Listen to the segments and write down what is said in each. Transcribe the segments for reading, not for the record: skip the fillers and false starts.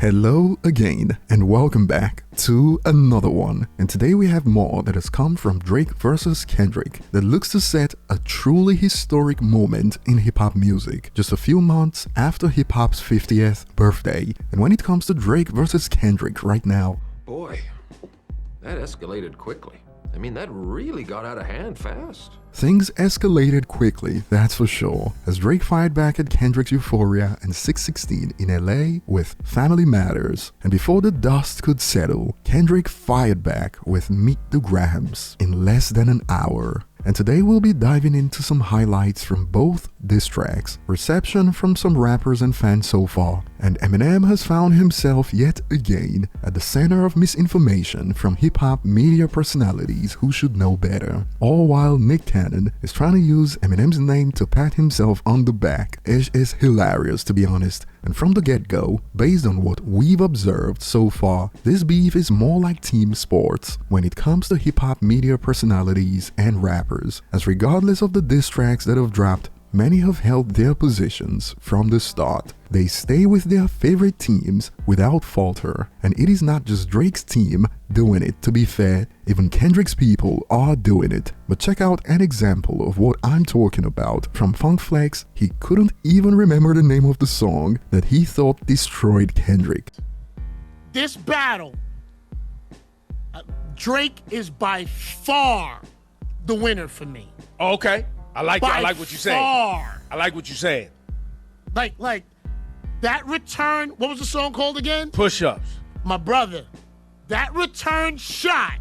Hello again and welcome back to another one, and today we have more that has come from Drake versus Kendrick that looks to set a truly historic moment in hip-hop music just a few months after hip-hop's 50th birthday. And when it comes to Drake versus Kendrick right now, boy, that escalated quickly. I mean, that really got out of hand fast. Things escalated quickly, that's for sure, as Drake fired back at Kendrick's Euphoria and 616 in LA with Family Matters. And before the dust could settle, Kendrick fired back with Meet the Grahams in less than an hour. And today we'll be diving into some highlights from both diss tracks, reception from some rappers and fans so far, and Eminem has found himself yet again at the center of misinformation from hip-hop media personalities who should know better. All while Nick Cannon is trying to use Eminem's name to pat himself on the back. It is hilarious, to be honest. And from the get-go, based on what we've observed so far, this beef is more like team sports when it comes to hip-hop media personalities and rappers, as regardless of the diss tracks that have dropped, many have held their positions from the start. They stay with their favorite teams without falter, and it is not just Drake's team doing it. To be fair, even Kendrick's people are doing it. But check out an example of what I'm talking about from Funk Flex. He couldn't even remember the name of the song that he thought destroyed Kendrick. This battle, Drake is by far the winner for me. Oh, okay. I like that. I like what you're saying. I like what you're saying. Like that return, what was the song called again? Push-ups. My brother, that return shot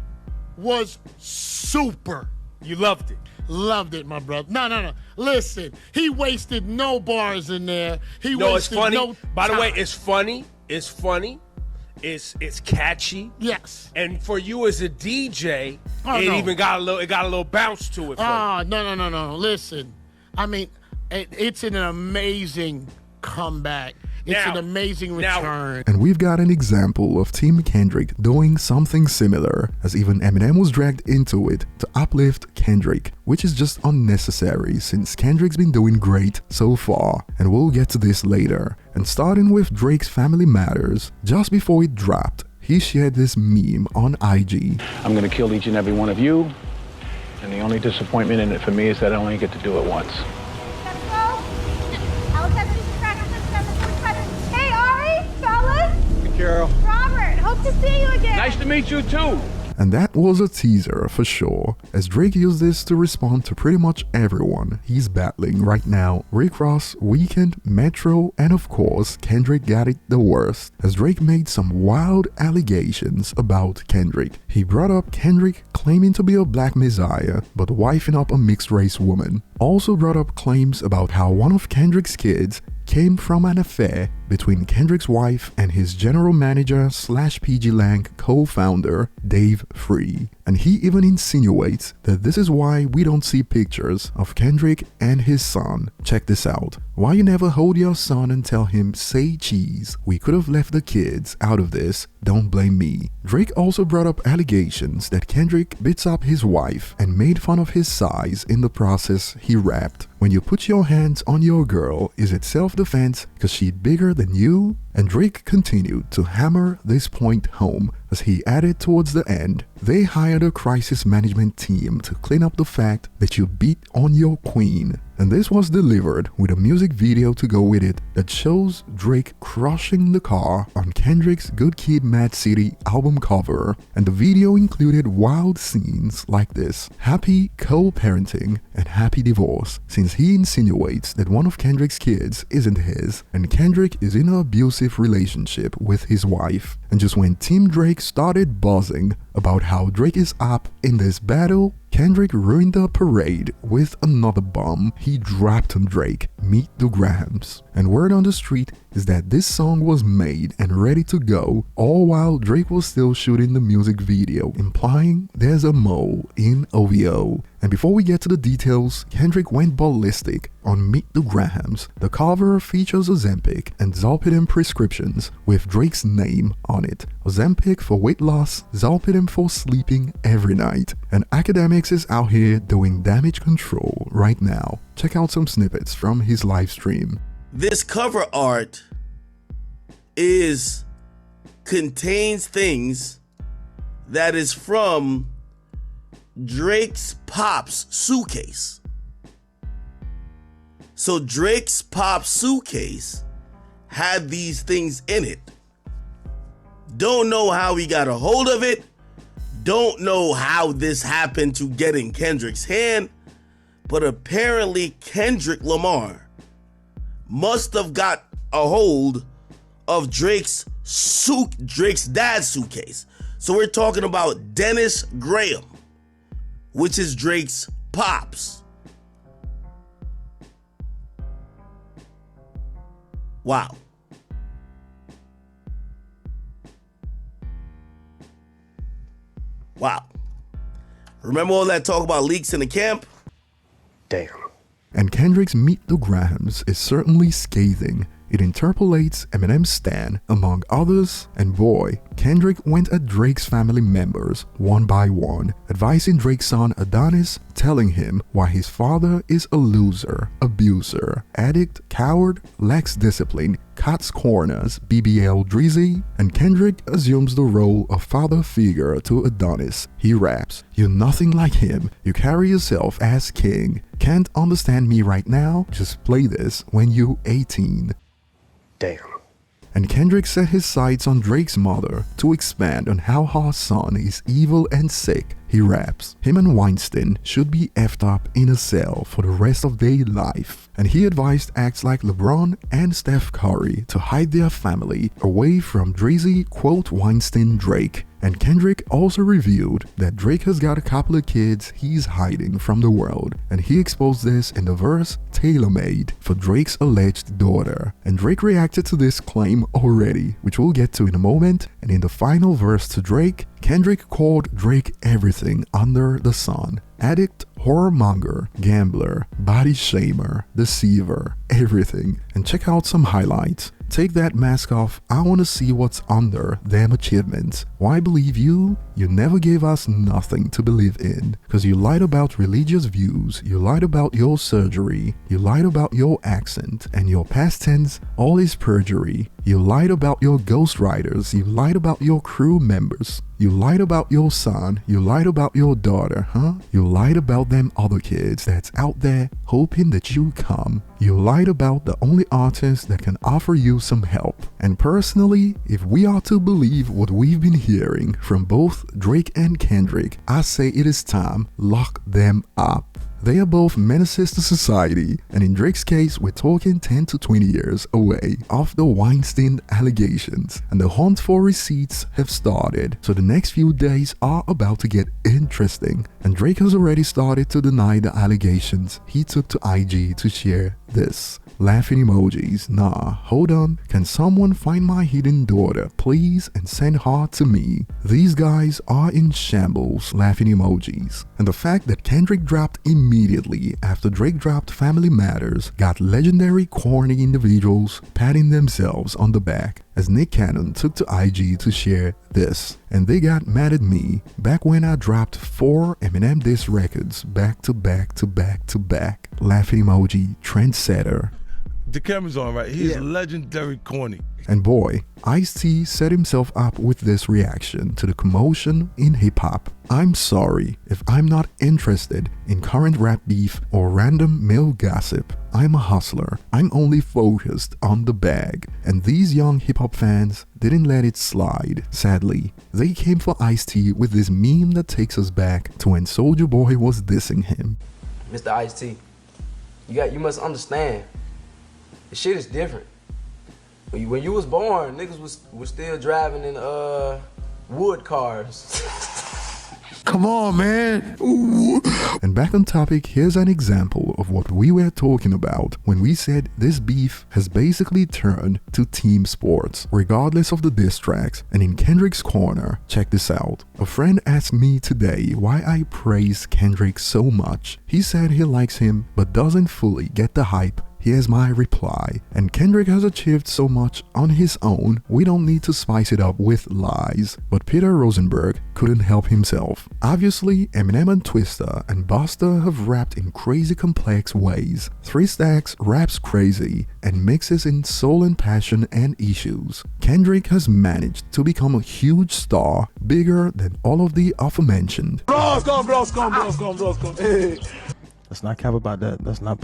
was super. You loved it. Loved it, my brother. No. Listen, he wasted no bars in there. It's funny. No By the way, time. it's funny. It's funny. It's catchy. Yes. And for you as a DJ, even got a little bounce to it. No. Listen, I mean, it's an amazing comeback. It's an amazing return. And we've got an example of Team Kendrick doing something similar, as even Eminem was dragged into it to uplift Kendrick, which is just unnecessary since Kendrick's been doing great so far, and we'll get to this later. And starting with Drake's Family Matters, just before it dropped, he shared this meme on IG. I'm gonna kill each and every one of you, and the only disappointment in it for me is that I only get to do it once. Carol. Robert, hope to see you again. Nice to meet you too. And that was a teaser for sure, as Drake used this to respond to pretty much everyone he's battling right now. Rick Ross, Weeknd, Metro, and of course Kendrick got it the worst, as Drake made some wild allegations about Kendrick. He brought up Kendrick claiming to be a black messiah but wifing up a mixed race woman. Also brought up claims about how one of Kendrick's kids came from an affair between Kendrick's wife and his general manager / PG Lang co-founder Dave Free. And he even insinuates that this is why we don't see pictures of Kendrick and his son. Check this out. Why you never hold your son and tell him, say cheese? We could have left the kids out of this, don't blame me. Drake also brought up allegations that Kendrick beats up his wife and made fun of his size in the process. He rapped, "When you put your hands on your girl, is it self-defense cause she's bigger than you?" And Drake continued to hammer this point home as he added towards the end, they hired a crisis management team to clean up the fact that you beat on your queen. And this was delivered with a music video to go with it that shows Drake crushing the car on Kendrick's Good Kid Mad City album cover, and the video included wild scenes like this: happy co-parenting and happy divorce, since he insinuates that one of Kendrick's kids isn't his, and Kendrick is in an abusive relationship with his wife. And just when Team Drake started buzzing about how Drake is up in this battle, Kendrick ruined the parade with another bomb he dropped on Drake, Meet the Grahams. And word on the street is that this song was made and ready to go, all while Drake was still shooting the music video, implying there's a mole in OVO. And before we get to the details, Kendrick went ballistic on Meet the Grahams. The cover features Ozempic and Zolpidem prescriptions with Drake's name on it. Ozempic for weight loss, Zolpidem for sleeping every night. And Academics is out here doing damage control right now. Check out some snippets from his live stream. This cover art is contains things that is from Drake's Pop's suitcase. So Drake's Pop's suitcase had these things in it. Don't know how he got a hold of it. Don't know how this happened to get in Kendrick's hand. But apparently Kendrick Lamar must have got a hold of Drake's dad's suitcase. So we're talking about Dennis Graham, which is Drake's pops. Wow. Wow. Remember all that talk about leaks in the camp? Damn. And Kendrick's Meet the Grahams is certainly scathing. It interpolates Eminem's stand, among others, and boy, Kendrick went at Drake's family members one by one, advising Drake's son Adonis, telling him why his father is a loser, abuser, addict, coward, lacks discipline, cuts corners, BBL Drizzy, and Kendrick assumes the role of father figure to Adonis. He raps, "You're nothing like him, you carry yourself as king, can't understand me right now, just play this when you're 18. Damn. And Kendrick set his sights on Drake's mother to expand on how her son is evil and sick. He raps, him and Weinstein should be effed up in a cell for the rest of their life. And he advised acts like LeBron and Steph Curry to hide their family away from Drizzy, quote Weinstein Drake. And Kendrick also revealed that Drake has got a couple of kids he's hiding from the world, and he exposed this in the verse tailor-made for Drake's alleged daughter. And Drake reacted to this claim already, which we'll get to in a moment, and in the final verse to Drake, Kendrick called Drake everything under the sun. Addict, whoremonger, gambler, body shamer, deceiver, everything. And check out some highlights. Take that mask off, I wanna see what's under them achievements. Why believe you? You never gave us nothing to believe in. Cause you lied about religious views, you lied about your surgery, you lied about your accent, and your past tense, all is perjury. You lied about your ghostwriters, you lied about your crew members. You lied about your son, you lied about your daughter, huh? You lied about them other kids that's out there hoping that you come. You lied about the only artist that can offer you some help. And personally, if we are to believe what we've been hearing from both Drake and Kendrick, I say it is time, lock them up. They are both menaces to society, and in Drake's case, we're talking 10 to 20 years away off the Weinstein allegations, and the hunt for receipts have started, so the next few days are about to get interesting, and Drake has already started to deny the allegations. He took to IG to share this. Laughing emojis. Nah, hold on. Can someone find my hidden daughter, please, and send her to me? These guys are in shambles. Laughing emojis. And the fact that Kendrick dropped immediately after Drake dropped Family Matters got legendary corny individuals patting themselves on the back as Nick Cannon took to IG to share this. And they got mad at me back when I dropped 4 Eminem diss records back to back to back to back. Laughing emoji, trendsetter. The camera's on, right? He's legendary corny. And boy, Ice-T set himself up with this reaction to the commotion in hip-hop. I'm sorry if I'm not interested in current rap beef or random male gossip. I'm a hustler. I'm only focused on the bag. And these young hip-hop fans didn't let it slide, sadly. They came for Ice-T with this meme that takes us back to when Soulja Boy was dissing him. Mr. Ice-T, you must understand. The shit is different. When you was born, niggas was still driving in wood cars. Come on, man. Ooh. And back on topic, here's an example of what we were talking about when we said this beef has basically turned to team sports, regardless of the diss tracks. And in Kendrick's corner, check this out. A friend asked me today why I praise Kendrick so much. He said he likes him, but doesn't fully get the hype Here's my reply. And Kendrick has achieved so much on his own, we don't need to spice it up with lies. But Peter Rosenberg couldn't help himself. Obviously, Eminem and Twista and Busta have rapped in crazy complex ways. 3 Stacks raps crazy and mixes in soul and passion and issues. Kendrick has managed to become a huge star, bigger than all of the aforementioned. Let's not cap about that. That's not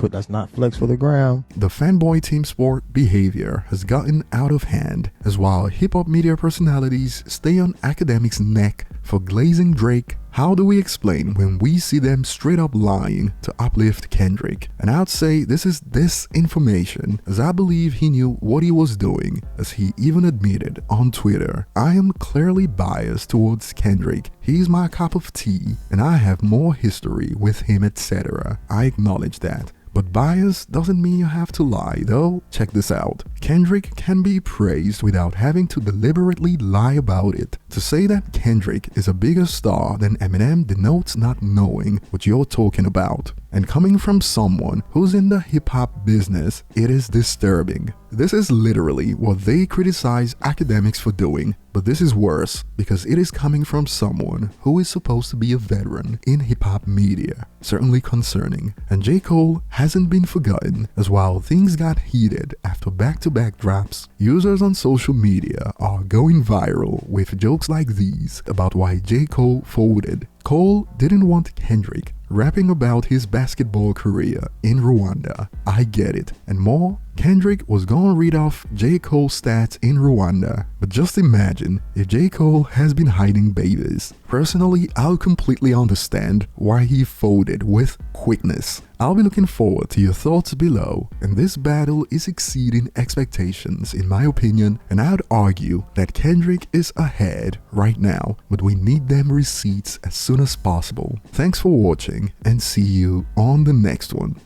flex for the gram. The fanboy team sport behavior has gotten out of hand, as while hip-hop media personalities stay on academics' neck for glazing Drake. How do we explain when we see them straight up lying to uplift Kendrick? And I'd say this is disinformation, as I believe he knew what he was doing, as he even admitted on Twitter. I am clearly biased towards Kendrick. He's my cup of tea, and I have more history with him, etc. I acknowledge that. But bias doesn't mean you have to lie, though. Check this out. Kendrick can be praised without having to deliberately lie about it. To say that Kendrick is a bigger star than Eminem denotes not knowing what you're talking about. And coming from someone who's in the hip-hop business, it is disturbing. This is literally what they criticize academics for doing, but this is worse because it is coming from someone who is supposed to be a veteran in hip-hop media. Certainly concerning. And J. Cole hasn't been forgotten, as while things got heated after back-to-back drops, users on social media are going viral with jokes like these about why J. Cole folded. Cole didn't want Kendrick rapping about his basketball career in Rwanda. I get it. And more, Kendrick was gonna read off J. Cole's stats in Rwanda. But just imagine if J. Cole has been hiding babies. Personally, I'll completely understand why he folded with quickness. I'll be looking forward to your thoughts below, and this battle is exceeding expectations in my opinion, and I'd argue that Kendrick is ahead right now, but we need them receipts as soon as possible. Thanks for watching, and see you on the next one.